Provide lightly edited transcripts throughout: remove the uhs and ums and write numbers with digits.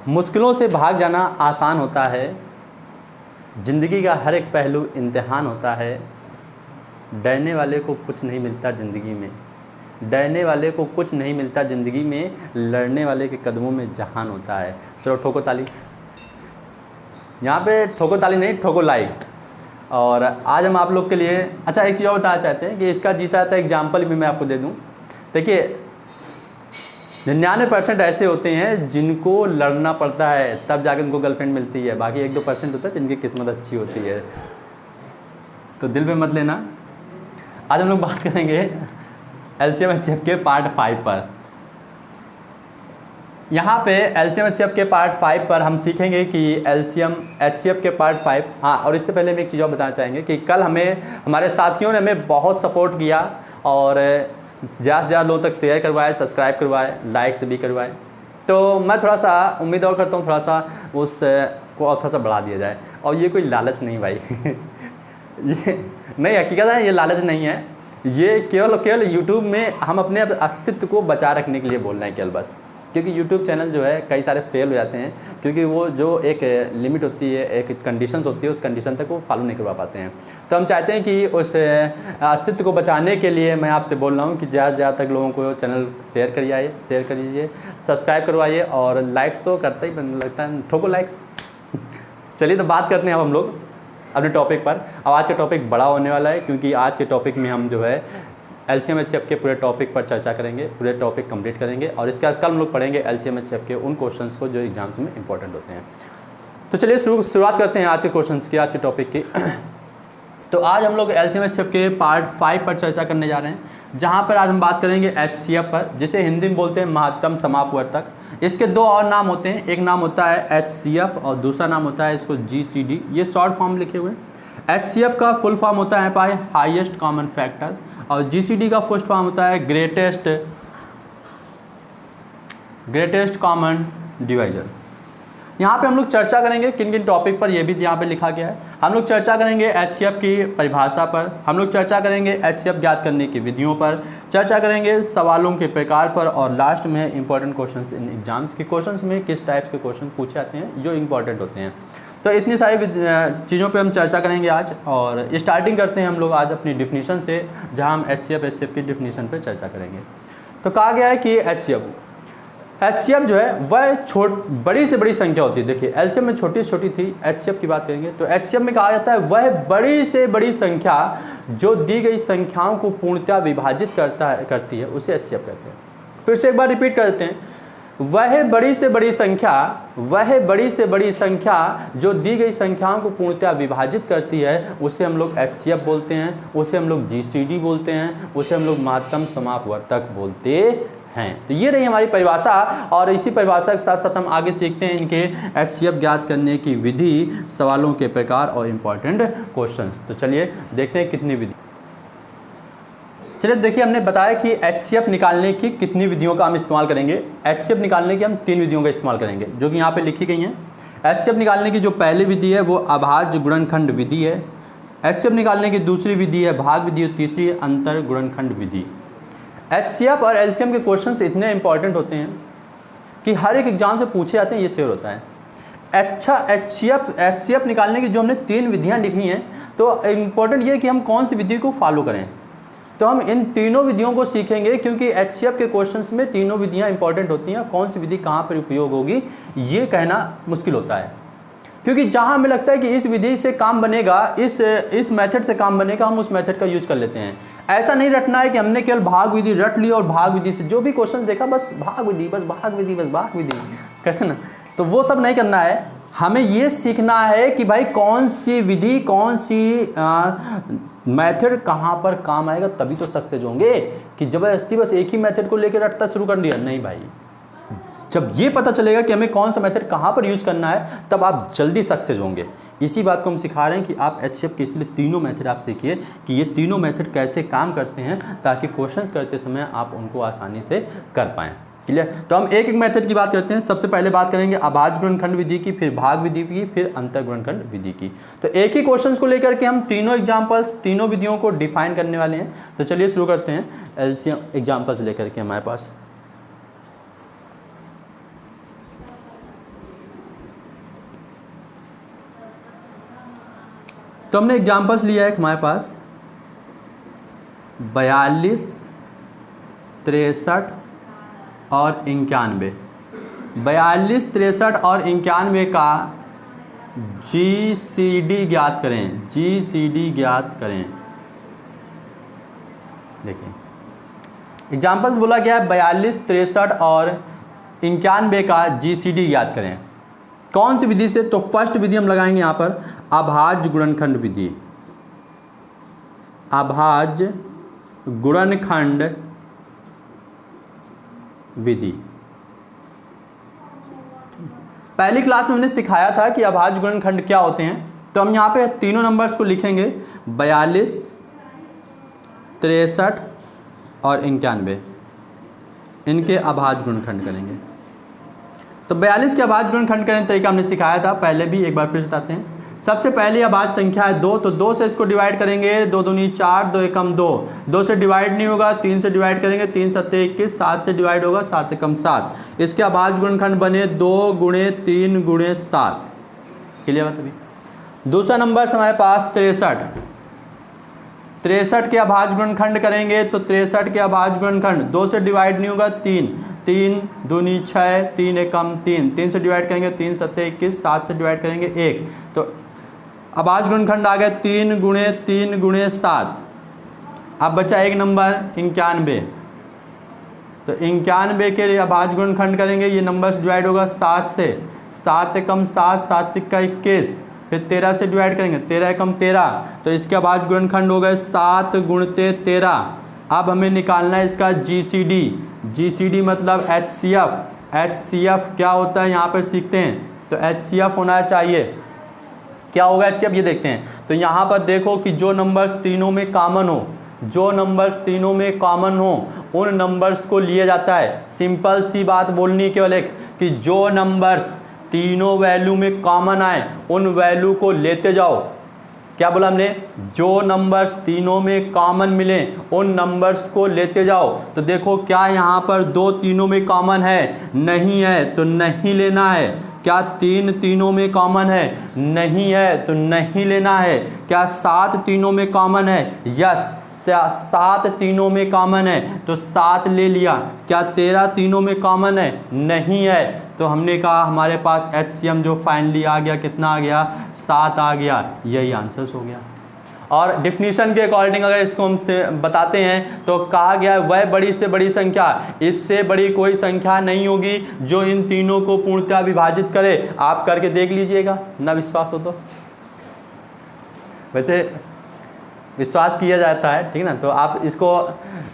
मुश्किलों से भाग जाना आसान होता है, ज़िंदगी का हर एक पहलू इम्तिहान होता है। डरने वाले को कुछ नहीं मिलता ज़िंदगी में, डरने वाले को कुछ नहीं मिलता ज़िंदगी में, लड़ने वाले के कदमों में जहान होता है। चलो ठोको ताली, यहाँ पे ठोको ताली नहीं, ठोको लाइक। और आज हम आप लोग के लिए अच्छा एक चीज़ और बताना चाहते हैं कि इसका जीता था एग्जाम्पल भी मैं आपको दे दूँ। देखिए 99% ऐसे होते हैं जिनको लड़ना पड़ता है तब जाकर उनको गर्लफ्रेंड मिलती है, बाकी 1-2% होता है जिनकी किस्मत अच्छी होती है, तो दिल पे मत लेना। आज हम लोग बात करेंगे एलसीएम एचसीएफ के पार्ट 5 पर। यहाँ पे एलसीएम एचसीएफ के पार्ट 5 पर हम सीखेंगे कि एलसीएम एचसीएफ के पार्ट 5। हाँ, और इससे पहले हम एक चीज़ और बताना चाहेंगे कि कल हमारे साथियों ने हमें बहुत सपोर्ट किया और ज़्यादा से ज़्यादा लोगों तक शेयर करवाए, सब्सक्राइब करवाए, लाइक्स भी करवाए। तो मैं थोड़ा सा उम्मीद और करता हूँ थोड़ा सा उस को और थोड़ा सा बढ़ा दिया जाए। और ये कोई लालच नहीं भाई ये नहीं, हकीकत है ये लालच नहीं है, ये केवल यूट्यूब में हम अपने अस्तित्व को बचा रखने के लिए बोल रहे हैं केवल बस। क्योंकि यूट्यूब चैनल जो है कई सारे फेल हो जाते हैं क्योंकि वो जो एक लिमिट होती है, एक कंडीशंस होती है, उस कंडीशन तक वो फॉलो नहीं करवा पाते हैं। तो हम चाहते हैं कि उस अस्तित्व को बचाने के लिए मैं आपसे बोल रहा हूँ कि ज़्यादा से ज़्यादा तक लोगों को चैनल शेयर करिए, सब्सक्राइब करवाइए और लाइक्स तो करते ही लगता है, ठोको लाइक्स। चलिए तो बात करते हैं अब हम लोग अपने टॉपिक पर। अब आज का टॉपिक बड़ा होने वाला है क्योंकि आज के टॉपिक में हम जो है एलसीएम एचसीएफ के पूरे टॉपिक पर चर्चा करेंगे, पूरे टॉपिक कंप्लीट करेंगे और इसके बाद कल हम लोग पढ़ेंगे एलसीएम एचसीएफ के उन क्वेश्चंस को जो एग्जाम्स में इंपॉर्टेंट होते हैं। तो चलिए शुरुआत करते हैं आज के क्वेश्चंस की, आज के टॉपिक की। तो आज हम लोग एलसीएम एचसीएफ के पार्ट 5 पर चर्चा करने जा रहे हैं, जहाँ पर आज हम बात करेंगे एचसीएफ पर, जिसे हिंदी में बोलते हैं महत्तम समापवर्तक। इसके दो और नाम होते हैं, एक नाम होता है एचसीएफ और दूसरा नाम होता है इसको जीसीडी। ये शॉर्ट फॉर्म लिखे हुए हैं। एचसीएफ का फुल फॉर्म होता है पाई हाईएस्ट कॉमन फैक्टर और जीसीडी का फर्स्ट फॉर्म होता है ग्रेटेस्ट कॉमन डिवाइजर। यहाँ पे हम लोग चर्चा करेंगे किन किन टॉपिक पर, ये भी यहाँ पे लिखा गया है। हम लोग चर्चा करेंगे एचसीएफ की परिभाषा पर, हम लोग चर्चा करेंगे एचसीएफ ज्ञात करने की विधियों पर, चर्चा करेंगे सवालों के प्रकार पर और लास्ट में इंपॉर्टेंट क्वेश्चंस इन एग्जाम्स के क्वेश्चंस में किस टाइप के क्वेश्चन पूछे जाते हैं जो इंपॉर्टेंट होते हैं। तो इतनी सारी चीज़ों पे हम चर्चा करेंगे आज। और स्टार्टिंग करते हैं हम लोग आज अपनी डिफिनीशन से, जहां हम एचसीएफ की डिफिनीशन पे चर्चा करेंगे। तो कहा गया है कि एचसीएफ जो है वह बड़ी से बड़ी संख्या होती है। देखिए एलसीएम में छोटी से छोटी थी, एचसीएफ की बात करेंगे तो एचसीएफ में कहा जाता है वह बड़ी से बड़ी संख्या जो दी गई संख्याओं को पूर्णतः विभाजित करती है, उसे एचसीएफ कहते हैं। फिर से एक बार रिपीट कर देते हैं, वह बड़ी से बड़ी संख्या जो दी गई संख्याओं को पूर्णतः विभाजित करती है उसे हम लोग एचसीएफ बोलते हैं, उसे हम लोग जीसीडी बोलते हैं, उसे हम लोग महत्तम समापवर्तक बोलते हैं। तो ये रही हमारी परिभाषा और इसी परिभाषा के साथ साथ हम आगे सीखते हैं इनके एचसीएफ ज्ञात करने की विधि, सवालों के प्रकार और इम्पॉर्टेंट क्वेश्चंस। तो चलिए देखते हैं कितनी विधि। चलिए देखिए, हमने बताया कि एचसीएफ निकालने की कितनी विधियों का हम इस्तेमाल करेंगे। एचसीएफ निकालने की हम 3 विधियों का इस्तेमाल करेंगे जो कि यहाँ पे लिखी गई हैं। एचसीएफ निकालने की जो पहली विधि है वो अभाज्य गुणनखंड विधि है। एचसीएफ निकालने की दूसरी विधि है भाग विधि और तीसरी है अंतर गुणनखंड विधि। एचसीएफ और एलसीएम के क्वेश्चंस इतने इंपॉर्टेंट होते हैं कि हर एक एग्जाम से पूछे जाते हैं, ये श्योर होता है। अच्छा, एचसीएफ निकालने की जो हमने 3 विधियाँ लिखी हैं तो इम्पोर्टेंट ये कि हम कौन सी विधि को फॉलो करें। तो हम इन तीनों विधियों को सीखेंगे क्योंकि एचसीएफ के क्वेश्चंस में तीनों विधियां इंपॉर्टेंट होती हैं। कौन सी विधि कहां पर उपयोग होगी ये कहना मुश्किल होता है, क्योंकि जहां हमें लगता है कि इस विधि से काम बनेगा, इस मेथड से काम बनेगा, हम उस मेथड का यूज कर लेते हैं। ऐसा नहीं रटना है कि हमने केवल भाग विधि रट ली और भाग विधि से जो भी क्वेश्चन देखा बस भाग विधि कहते ना, तो वो सब नहीं करना है। हमें ये सीखना है कि भाई कौन सी विधि, कौन सी मेथड कहाँ पर काम आएगा, तभी तो सक्सेस होंगे। कि जबरदस्ती बस एक ही मेथड को लेकर रटता शुरू कर दिया, नहीं भाई। जब ये पता चलेगा कि हमें कौन सा मेथड कहाँ पर यूज करना है तब आप जल्दी सक्सेस होंगे। इसी बात को हम सिखा रहे हैं कि आप एचसीएफ के इसलिए तीनों मेथड आप सीखिए कि ये तीनों मेथड कैसे काम करते हैं ताकि क्वेश्चंस करते समय आप उनको आसानी से कर पाएँ। क्लियर। तो हम एक एक मेथड की बात करते हैं। सबसे पहले बात करेंगे अभाज्य गुणनखंड विधि की, फिर भाग विधि की, फिर अंतर गुणनखंड विधि की। तो एक ही क्वेश्चंस को लेकर के हम तीनों एग्जांपल्स, तीनों विधियों को डिफाइन करने वाले हैं। तो चलिए शुरू करते हैं एलसीएम एग्जांपल्स लेकर के हमारे पास। तो हमने एग्जाम्पल्स लिया है हमारे पास 42, 63 और 91। 42, 63 और 91 का GCD ज्ञात करें, GCD ज्ञात करें। देखिए एग्जाम्पल्स बोला गया है 42, 63 और 91 का GCD ज्ञात करें। कौन सी विधि से? तो फर्स्ट विधि हम लगाएंगे यहाँ पर अभाज्य गुणनखंड विधि। अभाज्य गुणनखंड विधि। पहली क्लास में हमने सिखाया था कि अभाज्य गुणनखंड क्या होते हैं। तो हम यहाँ पे तीनों नंबर्स को लिखेंगे 42, 63 और 91, इनके अभाज्य गुणनखंड करेंगे। तो 42 के अभाज्य गुणनखंड करने तरीका हमने सिखाया था पहले भी, एक बार फिर से बताते हैं। सबसे पहली अभाज्य संख्या है 2, तो 2 से इसको डिवाइड करेंगे, 2 दूनी 4, 2 एकम 2, 2 से डिवाइड नहीं होगा, 3 से डिवाइड करेंगे, 3 सत्ते 21, 7 से डिवाइड होगा, 7 एकम 7। इसके अभाज्य गुणनखंड बने 2 गुणे 3 गुणे 7। क्लियर बात अभी? दूसरा नंबर हमारे पास 63। 63 के अभाज्य गुणनखंड करेंगे तो 63 के अभाज्य गुणनखंड 2 से डिवाइड नहीं होगा, 3, 3 दूनी 6, 3 एकम 3, 3 से डिवाइड करेंगे, 3 सत्ते 21, 7 से डिवाइड करेंगे 1। तो अभाज्य गुणनखंड आ गया 3 गुणे 3 गुणे 7। अब बचा एक नंबर 91। तो 91 के लिए अभाज्य गुणनखंड करेंगे, ये नंबर डिवाइड होगा 7 से, 7 एकम 7, 7 तिक्का 21, फिर 13 से डिवाइड करेंगे, 13 एकम 13। तो इसके अभाज्य गुणनखंड हो गए 7 गुणते 13। अब हमें निकालना है इसका GCD। GCD मतलब HCF। HCF क्या होता है यहाँ पर सीखते हैं। तो HCF होना चाहिए, क्या होगा HCF ये देखते हैं। तो यहाँ पर देखो कि जो नंबर्स तीनों में कॉमन हो, जो नंबर्स तीनों में कॉमन हो उन नंबर्स को लिया जाता है। सिंपल सी बात बोलनी केवल एक, कि जो नंबर्स तीनों वैल्यू में कॉमन आए उन वैल्यू को लेते जाओ। क्या बोला हमने? जो नंबर्स तीनों में कॉमन मिले उन नंबर्स को लेते जाओ। तो देखो क्या यहाँ पर 2 तीनों में कॉमन है? नहीं है, तो नहीं लेना है। क्या 3 तीनों में कॉमन है? नहीं है, तो नहीं लेना है। क्या 7 तीनों में कॉमन है? यस, 7 तीनों में कॉमन है, तो 7 ले लिया। क्या 13 तीनों में कॉमन है? नहीं है, तो हमने कहा हमारे पास HCM जो फाइनली आ गया, कितना आ गया? 7 आ गया। यही आंसर्स हो गया। और डिफिनीशन के अकॉर्डिंग अगर इसको हम से बताते हैं तो कहा गया है वह बड़ी से बड़ी संख्या, इससे बड़ी कोई संख्या नहीं होगी जो इन तीनों को पूर्णतः विभाजित करे। आप करके देख लीजिएगा, ना विश्वास हो तो। वैसे विश्वास किया जाता है, ठीक ना। तो आप इसको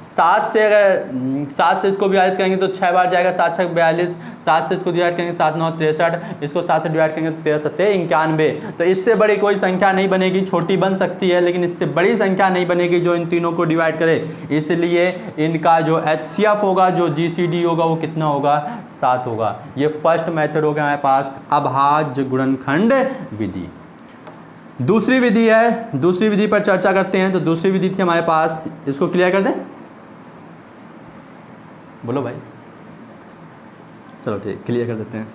7 से अगर 7 से इसको विभाजित करेंगे तो 6 बार जाएगा, 7 6 42। 7 से इसको डिवाइड करेंगे 7 9 63, इसको 7 से डिवाइड करेंगे 13 7 91। तो इससे बड़ी कोई संख्या नहीं बनेगी, छोटी बन सकती है लेकिन इससे बड़ी संख्या नहीं बनेगी जो इन तीनों को डिवाइड करे। इसलिए इनका जो HCF होगा, जो GCD होगा, वो कितना होगा? 7 होगा। ये फर्स्ट मेथड हो गया हमारे पास अभाज्य गुणनखंड विधि। दूसरी विधि है, दूसरी विधि पर चर्चा करते हैं। तो दूसरी विधि थी हमारे पास, इसको क्लियर कर दें। बोलो भाई, चलो ठीक, क्लियर कर देते हैं।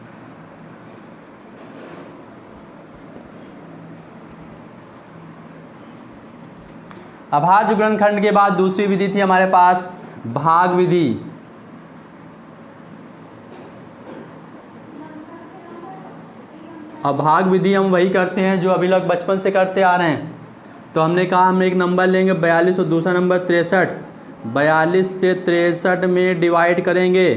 अभाज्य गुणनखंड के बाद दूसरी विधि थी हमारे पास भाग विधि। अब भाग विधि हम वही करते हैं जो अभी लोग बचपन से करते आ रहे हैं। तो हमने कहा हम एक नंबर लेंगे 42 और दूसरा नंबर 63। 42 से 63 में डिवाइड करेंगे।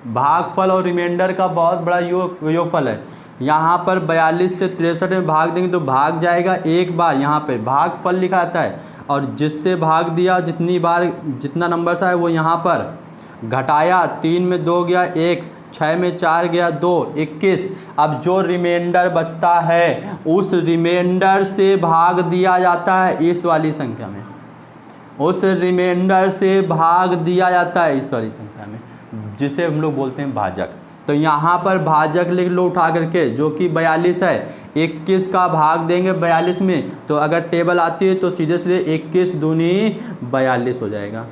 भागफल और रिमाइंडर का बहुत बड़ा योगफल है। यहाँ पर 42 से 63 में भाग देंगे तो भाग जाएगा एक बार, यहाँ पे भागफल लिखा आता है, और जिससे भाग दिया जितनी बार जितना नंबर सा है वो यहाँ पर घटाया। 3 में 2 गया 1, 6 में 4 गया 2, 21। अब जो रिमाइंडर बचता है उस रिमाइंडर से भाग दिया जाता है इस वाली संख्या में, उस रिमाइंडर से भाग दिया जाता है इस वाली संख्या में, जिसे हम लोग बोलते हैं भाजक। तो यहाँ पर भाजक लिख लो उठा करके, जो कि 42 है। 21 का भाग देंगे 42 में, तो अगर टेबल आती है तो सीधे सीधे 21 दूनी 42 हो जाएगा।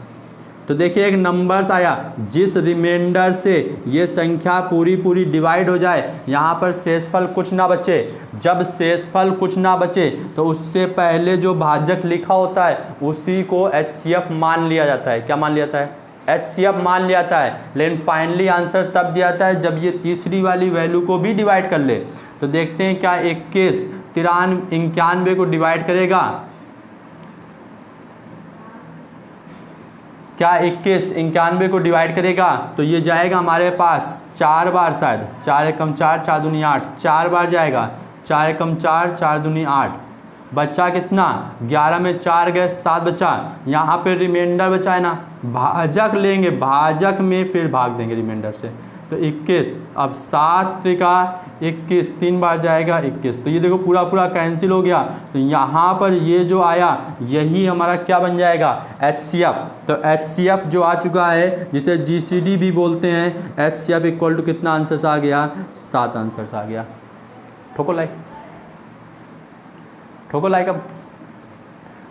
तो देखिए एक नंबर्स आया, जिस रिमाइंडर से ये संख्या पूरी डिवाइड हो जाए, यहाँ पर शेषफल कुछ ना बचे। जब शेषफल कुछ ना बचे तो उससे पहले जो भाजक लिखा होता है उसी को HCF मान लिया जाता है। क्या मान लिया जाता है? HCF मान लिया जाता है। लेकिन फाइनली आंसर तब दिया जाता है जब ये तीसरी वाली वैल्यू को भी डिवाइड कर ले। तो देखते हैं क्या 21 91 को डिवाइड करेगा? क्या 21 91 को डिवाइड करेगा? तो ये जाएगा हमारे पास 4 बार, शायद 4 एकम 4 4 दूनी 8, 4 बार जाएगा। 4 एकम 4 4 दूनी 8, बचा कितना? 11 में 4 गए 7 बचा। यहाँ पे रिमाइंडर बचा है ना, भाजक लेंगे, भाजक में फिर भाग देंगे रिमाइंडर से। तो 21, अब 7 त्रिका 21, 3 बार जाएगा 21। तो ये देखो पूरा कैंसिल हो गया। तो यहाँ पर ये जो आया यही हमारा क्या बन जाएगा? HCF। तो HCF जो आ चुका है, जिसे GCD भी बोलते हैं, HCF इक्वल टू कितना आंसर्स आ गया? 7 आंसर्स आ गया। ठोको लाइक, ठोको लाइक। अब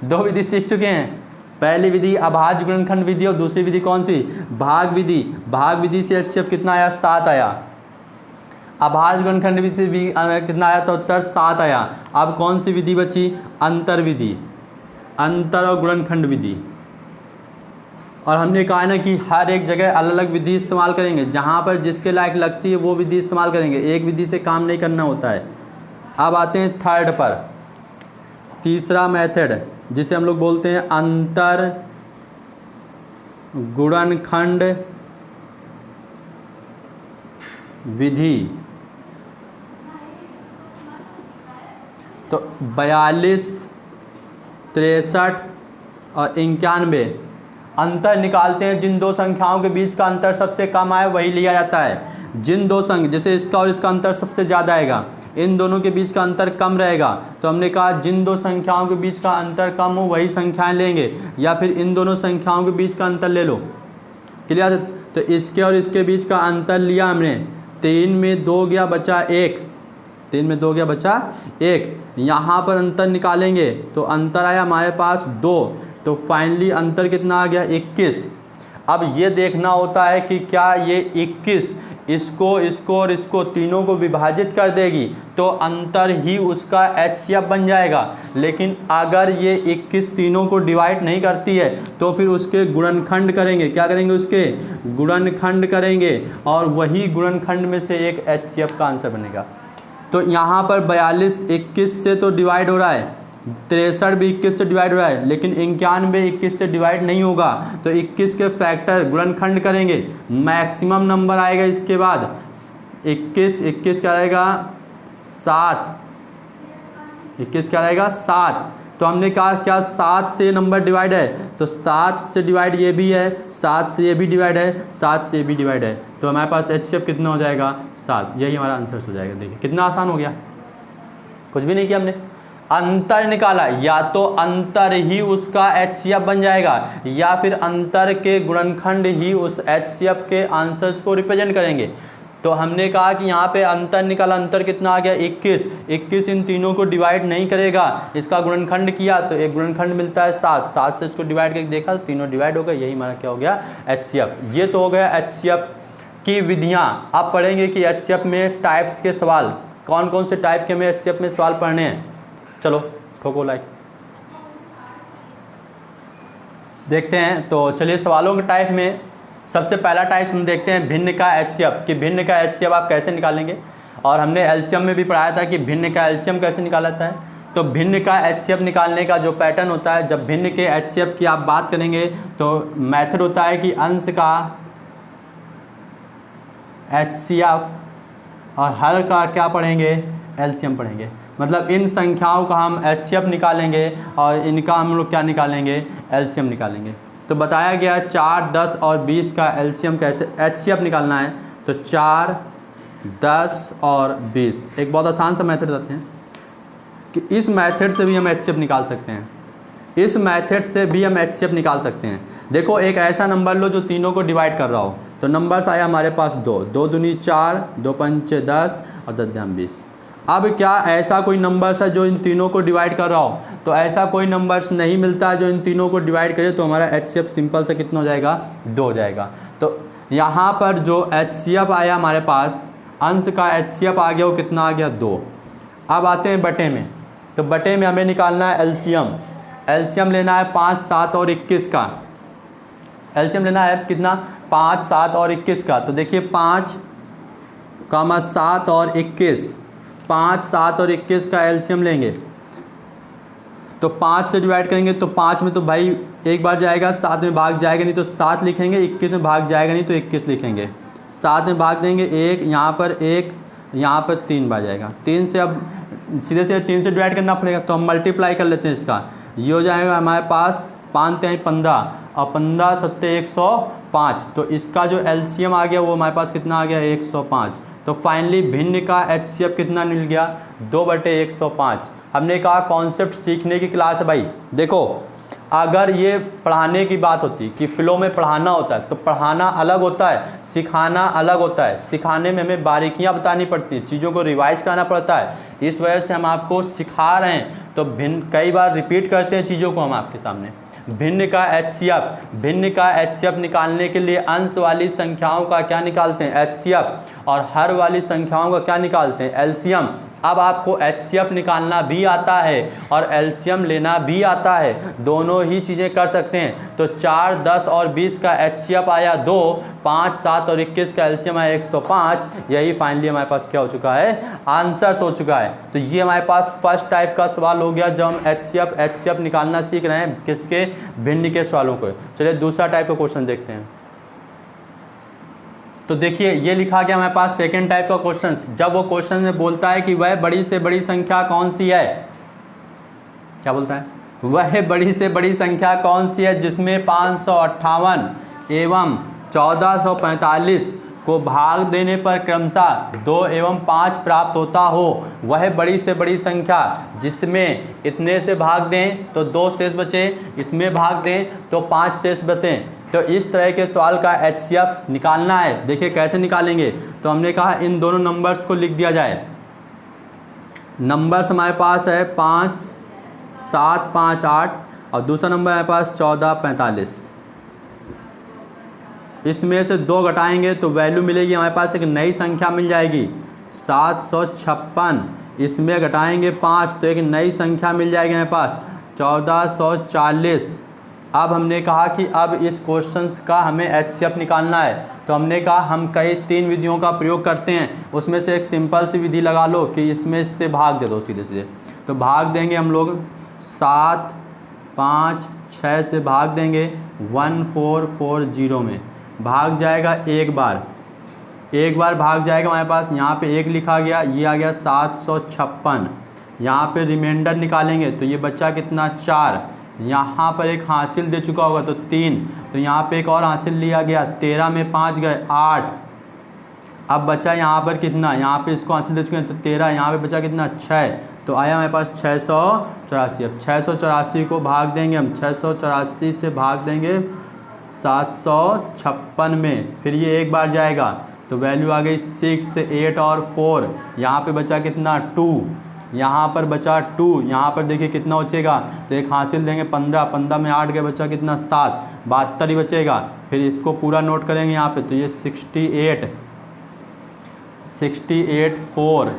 2 विधि सीख चुके हैं। पहली विधि अभाज्य गुणनखंड विधि और दूसरी विधि कौन सी? भाग विधि। भाग विधि से HCF कितना आया? 7 आया। अभाज्य गुणनखंड विधि से भी कितना आया? तो उत्तर 7 आया। अब कौन सी विधि बची? अंतर विधि, अंतर और गुणनखंड विधि। और हमने कहा ना कि हर एक जगह अलग अलग विधि इस्तेमाल करेंगे, जहाँ पर जिसके लायक लगती है वो विधि इस्तेमाल करेंगे। एक विधि से काम नहीं करना होता है। अब आते हैं थर्ड पर, तीसरा मेथड जिसे हम लोग बोलते हैं अंतर गुणनखंड विधि। तो 42, 63 और 91 अंतर निकालते हैं। जिन दो संख्याओं के बीच का अंतर सबसे कम आए वही लिया जाता है। जिन दो संख्या, जैसे इसका और इसका अंतर सबसे ज़्यादा आएगा, इन दोनों के बीच का अंतर कम रहेगा, तो हमने कहा जिन दो संख्याओं के बीच का अंतर कम हो वही संख्याएं लेंगे, या फिर इन दोनों संख्याओं के बीच का अंतर ले लो। क्लियर? तो इसके और इसके बीच का अंतर लिया हमने, 3 में 2 गया बचा 1, 3 में 2 गया बचा 1। यहाँ पर अंतर निकालेंगे तो अंतर आया हमारे पास 2, तो फाइनली अंतर कितना आ गया? 21। अब ये देखना होता है कि क्या ये 21 इसको और इसको तीनों को विभाजित कर देगी तो अंतर ही उसका HCF बन जाएगा। लेकिन अगर ये 21 तीनों को डिवाइड नहीं करती है तो फिर उसके गुणनखंड करेंगे। क्या करेंगे? उसके गुणनखंड करेंगे और वही गुणनखंड में से एक HCF का आंसर बनेगा। तो यहाँ पर 42 21 से तो डिवाइड हो रहा है, 63 भी 21 से डिवाइड हो रहा है, लेकिन 91 21 से डिवाइड नहीं होगा। तो 21 के फैक्टर गुणनखंड करेंगे, मैक्सिमम नंबर आएगा। इसके बाद 21 क्या आएगा? 7। 21 क्या आएगा? 7। तो हमने कहा क्या 7 से नंबर डिवाइड है? तो 7 से डिवाइड ये भी है, 7 से ये भी डिवाइड है, 7 से ये भी डिवाइड है। तो हमारे पास HCF कितना हो जाएगा? 7। यही हमारा आंसर हो जाएगा। देखिए कितना आसान हो गया, कुछ भी नहीं किया हमने, अंतर निकाला। या तो अंतर ही उसका HCF बन जाएगा या फिर अंतर के गुणनखंड ही उस HCF के आंसर्स को रिप्रेजेंट करेंगे। तो हमने कहा कि यहाँ पे अंतर निकाला, अंतर कितना आ गया? 21 इन तीनों को डिवाइड नहीं करेगा, इसका गुणनखंड किया तो एक गुणनखंड मिलता है 7 से इसको डिवाइड करके देखा तो तीनों डिवाइड हो गए। यही हमारा क्या हो गया? HCF। ये तो हो गया HCF की विधियाँ। आप पढ़ेंगे कि HCF में टाइप्स के सवाल, कौन कौन से टाइप के हमें HCF में सवाल पढ़ने हैं। चलो ठोको लाइक, देखते हैं। तो चलिए सवालों के टाइप में सबसे पहला टाइप हम देखते हैं भिन्न का HCF, कि भिन्न का HCF आप कैसे निकालेंगे। और हमने LCM में भी पढ़ाया था कि भिन्न का LCM कैसे निकाला जाता है। तो भिन्न का HCF निकालने का जो पैटर्न होता है, जब भिन्न के HCF की आप बात करेंगे तो मेथड होता है कि अंश का HCF और हर का क्या पढ़ेंगे? LCM पढ़ेंगे। मतलब इन संख्याओं का हम HCF निकालेंगे और इनका हम लोग क्या निकालेंगे? LCM निकालेंगे। तो बताया गया 4, 10 और 20 का LCM कैसे HCF निकालना है। तो 4, 10 और 20 एक बहुत आसान सा मेथड बताते हैं कि इस मेथड से भी हम HCF निकाल सकते हैं, इस मेथड से भी हम HCF निकाल सकते हैं। देखो एक ऐसा नंबर लो जो तीनों को डिवाइड कर रहा हो। तो नंबर्स आया हमारे पास 2 दूनी 4, 2 पंचे 10 और 10 ध्यान 20। अब क्या ऐसा कोई नंबर्स है जो इन तीनों को डिवाइड कर रहा हो? तो ऐसा कोई नंबर्स नहीं मिलता है जो इन तीनों को डिवाइड करे, तो हमारा HCF सिंपल से कितना हो जाएगा? 2 हो जाएगा। तो यहाँ पर जो HCF आया हमारे पास, अंश का HCF आ गया, वो कितना आ गया? 2। अब आते हैं बटे में। तो बटे में हमें निकालना है एलसीएम। एलसीएम लेना है 5, 7 और 21 का। एलसीएम लेना है कितना? 5, 7 और 21 का। तो देखिए 5, 7 और 21, 5, 7 और 21 का एलसीएम लेंगे तो 5 से डिवाइड करेंगे तो 5 में तो भाई एक बार जाएगा, 7 में भाग जाएगा नहीं तो 7 लिखेंगे, 21 में भाग जाएगा नहीं तो 21 लिखेंगे। 7 में भाग देंगे 1, यहाँ पर 1, यहाँ पर 3 बार जाएगा। 3 से अब सीधे से 3 से डिवाइड करना पड़ेगा, तो हम मल्टीप्लाई कर लेते हैं इसका। ये हो जाएगा हमारे पास 5 3 15 और 15 7 105। तो इसका जो एलसीएम आ गया वो हमारे पास कितना आ गया? 105। तो फाइनली भिन्न का HCF कितना मिल गया? 2/105। हमने कहा कॉन्सेप्ट सीखने की क्लास है भाई। देखो अगर ये पढ़ाने की बात होती कि फ्लो में पढ़ाना होता है तो पढ़ाना अलग होता है, सिखाना अलग होता है। सिखाने में हमें बारीकियां बतानी पड़ती हैं, चीज़ों को रिवाइज कराना पड़ता है। इस वजह से हम आपको सिखा रहे हैं तो भिन्न कई बार रिपीट करते हैं चीज़ों को हम आपके सामने। भिन्न का HCF निकालने के लिए अंश वाली संख्याओं का क्या निकालते हैं? HCF। और हर वाली संख्याओं का क्या निकालते हैं? एलसीएम। अब आपको HCF निकालना भी आता है और एलसीएम लेना भी आता है, दोनों ही चीज़ें कर सकते हैं। तो 4, 10 और 20 का HCF आया 2, 5, 7 और 21 का एलसीएम आया 105। यही फाइनली हमारे पास क्या हो चुका है? आंसर्स हो चुका है। तो ये हमारे पास फर्स्ट टाइप का सवाल हो गया जब हम HCF निकालना सीख रहे हैं, किसके? भिन्न के सवालों को। चलिए दूसरा टाइप का क्वेश्चन देखते हैं। तो देखिए ये लिखा गया हमारे पास सेकेंड टाइप का क्वेश्चन। जब वो क्वेश्चन में बोलता है कि वह बड़ी से बड़ी संख्या कौन सी है, क्या बोलता है? वह बड़ी से बड़ी संख्या कौन सी है जिसमें 558 एवं 1445 को भाग देने पर क्रमशः 2 एवं 5 प्राप्त होता हो। वह बड़ी से बड़ी संख्या जिसमें इतने से भाग दें तो 2 शेष बचे, इसमें भाग दें तो 5 शेष बचें। तो इस तरह के सवाल का HCF निकालना है। देखिए कैसे निकालेंगे? तो हमने कहा इन दोनों नंबर्स को लिख दिया जाए। नंबर्स हमारे पास है 5, 7, 5, 8 और दूसरा नंबर हमारे पास 14, 45। इसमें से 2 घटाएंगे तो वैल्यू मिलेगी हमारे पास, एक नई संख्या मिल जाएगी 756। इसमें घटाएंगे 5 तो एक नई संख्या मिल जाएगी हमारे पास 1440। अब हमने कहा कि अब इस क्वेश्चन का हमें HCF निकालना है। तो हमने कहा हम कई 3 विधियों का प्रयोग करते हैं, उसमें से एक सिंपल सी विधि लगा लो कि इसमें से भाग दे दो सीधे सीधे। तो भाग देंगे हम लोग 7, 5, 6 से भाग देंगे 1440 में। भाग जाएगा एक बार भाग जाएगा हमारे पास। यहाँ पे 1 लिखा गया, ये आ गया 756। यहाँ पे रिमाइंडर निकालेंगे तो ये बच्चा कितना? 4। यहाँ पर एक हासिल दे चुका होगा तो 3, तो यहाँ पे एक और हासिल लिया गया, 13 में 5 गए 8। अब बचा यहाँ पर कितना? यहाँ पे इसको हासिल दे चुके हैं तो 13, यहाँ पे बचा कितना? 6। तो आया हमारे पास 684। अब 684 को भाग देंगे हम, 684 से भाग देंगे 756 में, फिर ये एक बार जाएगा तो वैल्यू आ गई 6, 8 और 4। यहाँ पे बचा कितना? 2। यहाँ पर बचा 2। यहाँ पर देखिए कितना बचेगा, तो एक हासिल देंगे 15, 15 में 8 गए, बचा कितना? 7, 72 ही बचेगा। फिर इसको पूरा नोट करेंगे यहाँ पे तो ये 68, 4,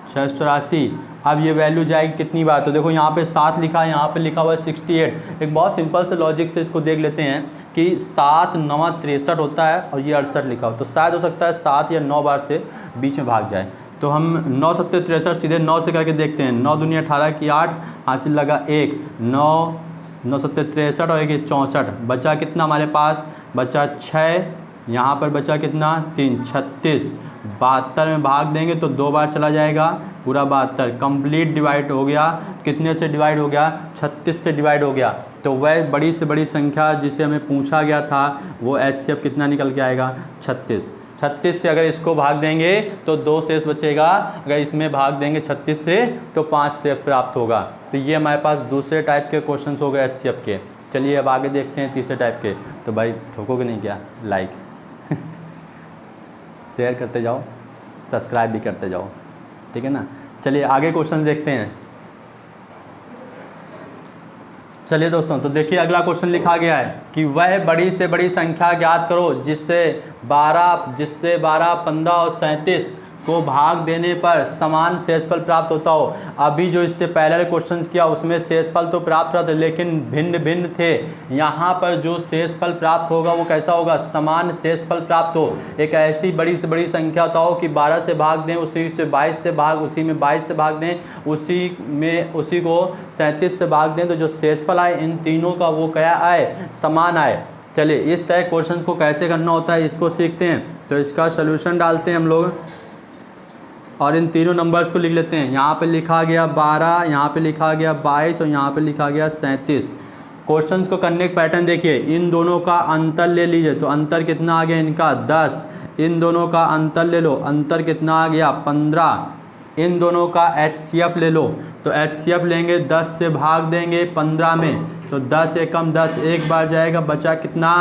684। अब ये वैल्यू जाएगी कितनी बार? तो देखो यहाँ पे 7 लिखा है, यहाँ पे लिखा हुआ है 68। एक बहुत सिंपल से लॉजिक से इसको देख लेते हैं कि 7 9 63 होता है और ये 68 लिखा हो, तो शायद हो सकता है 7 या 9 बार से बीच में भाग जाए। तो हम 9 7 63 सीधे 9 से करके देखते हैं। 9 दूनी 18 की 8, हासिल लगा 1, 9 9 7 63 और 1 64। बचा कितना हमारे पास? बचा 6। यहाँ पर बचा कितना? 3, 36। 72 में भाग देंगे तो 2 बार चला जाएगा, पूरा 72 कंप्लीट डिवाइड हो गया। कितने से डिवाइड हो गया? 36 से डिवाइड हो गया। तो वह बड़ी से बड़ी संख्या जिसे हमें पूछा गया था वो HCF कितना निकल के आएगा? 36। 36 से अगर इसको भाग देंगे तो 2 शेष बचेगा, अगर इसमें भाग देंगे 36 से तो 5 शेष प्राप्त होगा। तो ये हमारे पास दूसरे टाइप के क्वेश्चन हो गए HCF के। चलिए अब आगे देखते हैं तीसरे टाइप के। तो भाई ठोकोगे नहीं क्या? लाइक शेयर करते जाओ, सब्सक्राइब भी करते जाओ, ठीक है ना। चलिए आगे क्वेश्चन देखते हैं। चलिए दोस्तों, तो देखिए अगला क्वेश्चन लिखा गया है कि वह बड़ी से बड़ी संख्या ज्ञात करो जिससे 12, 15 और 37 को भाग देने पर समान शेषफल प्राप्त होता हो। अभी जो इससे पहले क्वेश्चंस किया उसमें शेषफल तो प्राप्त हुआ था लेकिन भिन्न भिन्न थे। यहाँ पर जो शेषफल प्राप्त होगा वो कैसा होगा, समान शेषफल प्राप्त हो। एक ऐसी बड़ी से बड़ी संख्या बताओ कि 12 से भाग दें, उसी से 22 से भाग, उसी में 22 से भाग दें, उसी को 37 से भाग दें, तो जो शेषफल आए इन तीनों का वो क्या आए, समान आए। चलिए इस तरह क्वेश्चन को कैसे करना होता है इसको सीखते हैं। तो इसका सोल्यूशन डालते हैं हम लोग और इन तीनों नंबर्स को लिख लेते हैं। यहाँ पे लिखा गया 12, यहाँ पे लिखा गया 22 और यहाँ पे लिखा गया 37। क्वेश्चंस को करने का पैटर्न देखिए, इन दोनों का अंतर ले लीजिए तो अंतर कितना आ गया इनका 10। इन दोनों का अंतर ले लो, अंतर कितना आ गया 15। इन दोनों का HCF ले लो तो HCF लेंगे 10 से भाग देंगे 15 में, तो 10 एकम 10 एक बार जाएगा, बचा कितना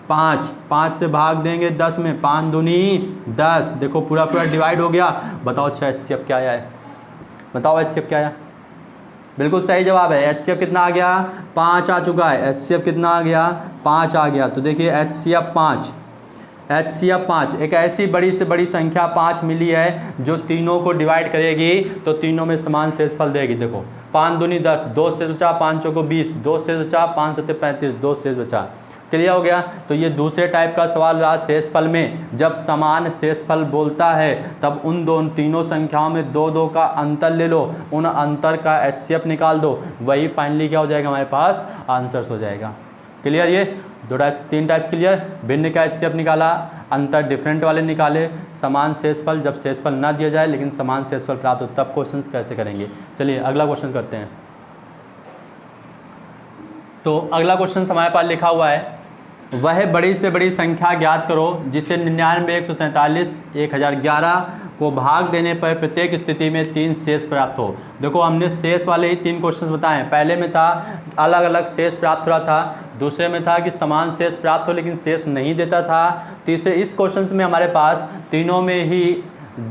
5। 5 से भाग देंगे 10 में, 5 दूनी 10। देखो पूरा पूरा डिवाइड हो गया। बताओ अच्छा HCF क्या आया है, बताओ HCF क्या आया। बिल्कुल सही जवाब है। HCF कितना आ गया 5 आ चुका है। HCF कितना आ गया 5 आ गया। तो देखिए HCF 5, HCF 5 एक ऐसी बड़ी से बड़ी संख्या 5 मिली है जो तीनों को डिवाइड करेगी तो तीनों में समान शेषफल देगी। देखो 5 दूनी 10, 2 से बचा, 5 चौको 20, 2 से बचा, 5 सत्ते 35, 2 से बचा। क्लियर हो गया। तो ये दूसरे टाइप का सवाल रहा शेषफल में। जब समान शेषफल बोलता है तब उन तीनों संख्याओं में 2-2 का अंतर ले लो, उन अंतर का HCF निकाल दो, वही फाइनली क्या हो जाएगा हमारे पास आंसर्स हो जाएगा। क्लियर। ये तीन टाइप्स क्लियर। भिन्न का HCF निकाला, अंतर डिफरेंट वाले निकाले, समान शेषफल जब शेषफल ना दिया जाए लेकिन समान शेषफल प्राप्त हो तब क्वेश्चन कैसे करेंगे। चलिए अगला क्वेश्चन करते हैं। तो अगला क्वेश्चन हमारे पास लिखा हुआ है, वह बड़ी से बड़ी संख्या ज्ञात करो जिसे 99, 147, 1011 को भाग देने पर प्रत्येक स्थिति में 3 शेष प्राप्त हो। देखो हमने शेष वाले ही 3 क्वेश्चन बताए। पहले में था अलग अलग शेष प्राप्त हो रहा था, दूसरे में था कि समान शेष प्राप्त हो लेकिन शेष नहीं देता था, तीसरे इस क्वेश्चन में हमारे पास तीनों में ही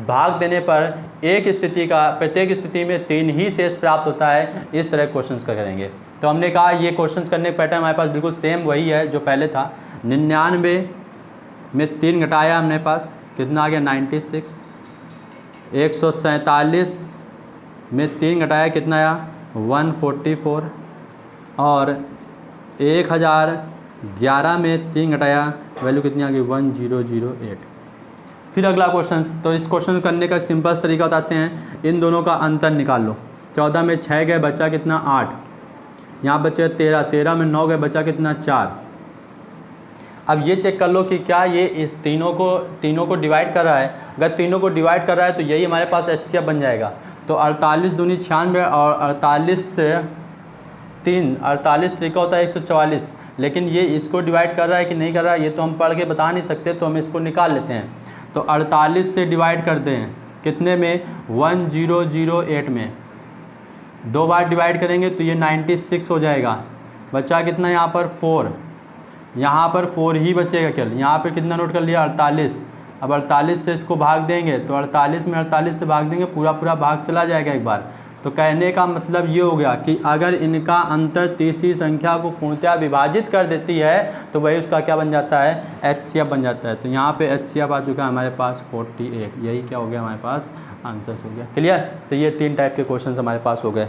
भाग देने पर एक स्थिति का प्रत्येक स्थिति में 3 ही शेष प्राप्त होता है। इस तरह क्वेश्चंस का करेंगे। तो हमने कहा ये क्वेश्चंस करने का पैटर्न हमारे पास बिल्कुल सेम वही है जो पहले था। 99 में 3 घटाया हमने पास, कितना आ गया 96। 147 में 3 घटाया कितना आया 144 और 1011 में 3 घटाया वैल्यू कितनी आ गई 1008। फिर अगला क्वेश्चन, तो इस क्वेश्चन करने का सिंपल तरीका बताते हैं। इन दोनों का अंतर निकाल लो। 14 में 6 गए बचा कितना 8, यहाँ बचे 13, 13 में 9 गए बचा कितना 4। अब ये चेक कर लो कि क्या ये इस तीनों को डिवाइड कर रहा है। अगर तीनों को डिवाइड कर रहा है तो यही हमारे पास HCF बन जाएगा। तो 48 दूनी 96 और 48 से 3, 48 तरीका होता है 144, लेकिन ये इसको डिवाइड कर रहा है कि नहीं कर रहा है ये तो हम पढ़ के बता नहीं सकते, तो हम इसको निकाल लेते हैं। तो 48 से डिवाइड करते हैं कितने में 1008 में, 2 बार डिवाइड करेंगे तो ये 96 हो जाएगा। बचा कितना यहाँ पर 4, यहाँ पर 4 ही बचेगा केवल। यहाँ पर कितना नोट कर लिया 48। अब 48 से इसको भाग देंगे तो 48 में 48 से भाग देंगे, पूरा पूरा भाग चला जाएगा एक बार। तो कहने का मतलब ये हो गया कि अगर इनका अंतर तीसरी संख्या को पूर्णतः विभाजित कर देती है तो वही उसका क्या बन जाता है HCF बन जाता है। तो यहाँ पे HCF आ चुका है हमारे पास 48। यही क्या हो गया हमारे पास आंसर्स हो गया। क्लियर। तो ये 3 टाइप के क्वेश्चन हमारे पास हो गए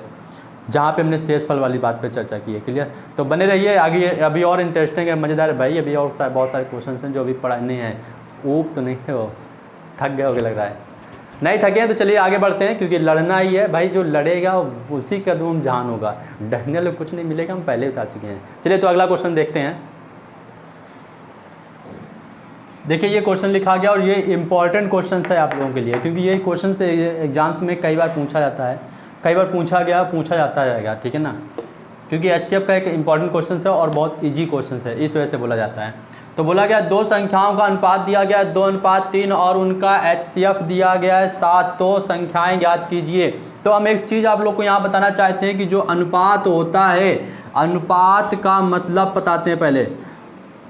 जहाँ पे हमने शेषफल वाली बात पे चर्चा की है। क्लियर। तो बने रहिए आगे, अभी और इंटरेस्टिंग है, मज़ेदार है भाई। अभी और बहुत सारे क्वेश्चन हैं जो अभी पढ़ाने हैं। ऊब तो नहीं हो, थक गए होगे लग रहा है। नहीं थके हैं तो चलिए आगे बढ़ते हैं, क्योंकि लड़ना ही है भाई। जो लड़ेगा उसी का कदम जान होगा, डरने लोग कुछ नहीं मिलेगा, हम पहले बता चुके हैं। चलिए तो अगला क्वेश्चन देखते हैं। देखिए ये क्वेश्चन लिखा गया और ये इंपॉर्टेंट क्वेश्चन है आप लोगों के लिए, क्योंकि ये क्वेश्चन से एग्जाम्स में कई बार पूछा जाता है, कई बार पूछा गया, पूछा जाता रहेगा। ठीक है ना, क्योंकि HCF का एक इंपॉर्टेंट क्वेश्चन है और बहुत ईजी क्वेश्चन है, इस वजह से बोला जाता है। तो बोला गया 2 संख्याओं का अनुपात दिया गया है 2:3 और उनका HCF दिया गया है 7, तो संख्याएं ज्ञात कीजिए। तो हम एक चीज़ आप लोग को यहाँ बताना चाहते हैं कि जो अनुपात होता है, अनुपात का मतलब बताते हैं पहले।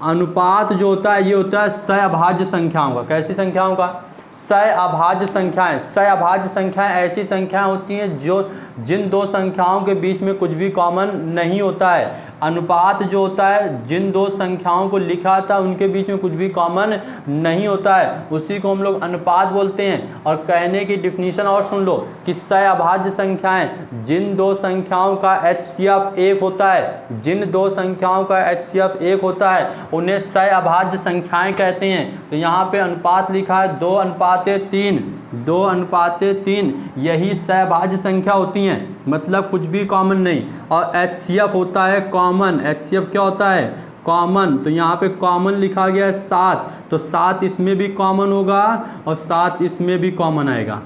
अनुपात जो होता है ये होता है सहअभाज्य संख्याओं का। कैसी संख्याओं का? सहअभाज्य संख्याएं, सहअभाज्य संख्याएं ऐसी संख्याएं होती हैं जो जिन दो संख्याओं के बीच में कुछ भी कॉमन नहीं होता है। अनुपात जो होता है जिन दो संख्याओं को लिखा था उनके बीच में कुछ भी कॉमन नहीं होता है, उसी को हम लोग अनुपात बोलते हैं। और कहने की डिफिनीशन और सुन लो कि सहअभाज्य संख्याएं जिन दो संख्याओं का HCF 1 होता है, जिन दो संख्याओं का HCF 1 होता है उन्हें सहअभाज्य संख्याएं कहते हैं। तो यहाँ पे अनुपात लिखा है 2:3, 2:3, यही सहअभाज्य संख्या होती हैं, मतलब कुछ भी कॉमन नहीं। और HCF होता है कॉमन, HCF क्या होता है? कॉमन। तो यहाँ पे कॉमन लिखा गया है 7, तो 7 इसमें भी कॉमन होगा और 7 इसमें भी कॉमन आएगा।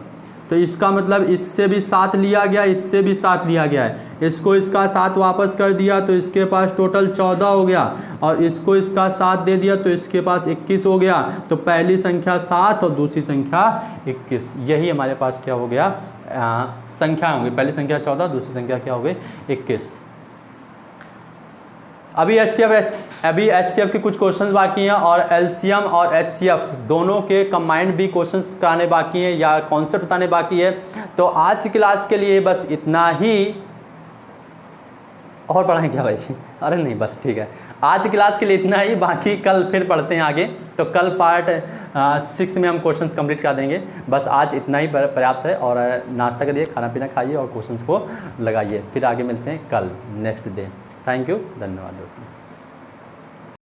तो इसका मतलब इससे भी 7 लिया गया, इससे भी 7 लिया गया है, इसको इसका 7 वापस कर दिया तो इसके पास टोटल 14 हो गया, और इसको इसका 7 दे दिया तो इसके पास 21 हो गया। तो पहली संख्या 7 और दूसरी संख्या 21, यही हमारे पास क्या हो गया? संख्या होंगी। पहली संख्या 14, दूसरी संख्या क्या हो गई? 21। अभी HCF के कुछ क्वेश्चंस बाकी हैं और LCM और HCF दोनों के कंबाइंड भी क्वेश्चंस कराने बाकी हैं या कॉन्सेप्ट बताने बाकी है। तो आज की क्लास के लिए बस इतना ही। और पढ़ाएं क्या भाई? अरे नहीं, बस ठीक है, आज की क्लास के लिए इतना ही, बाकी कल फिर पढ़ते हैं आगे। तो कल पार्ट 6 में हम क्वेश्चंस कंप्लीट कर देंगे। बस आज इतना ही पर्याप्त है। और नाश्ता करिए, खाना पीना खाइए और क्वेश्चंस को लगाइए। फिर आगे मिलते हैं कल नेक्स्ट डे। थैंक यू, धन्यवाद दोस्तों।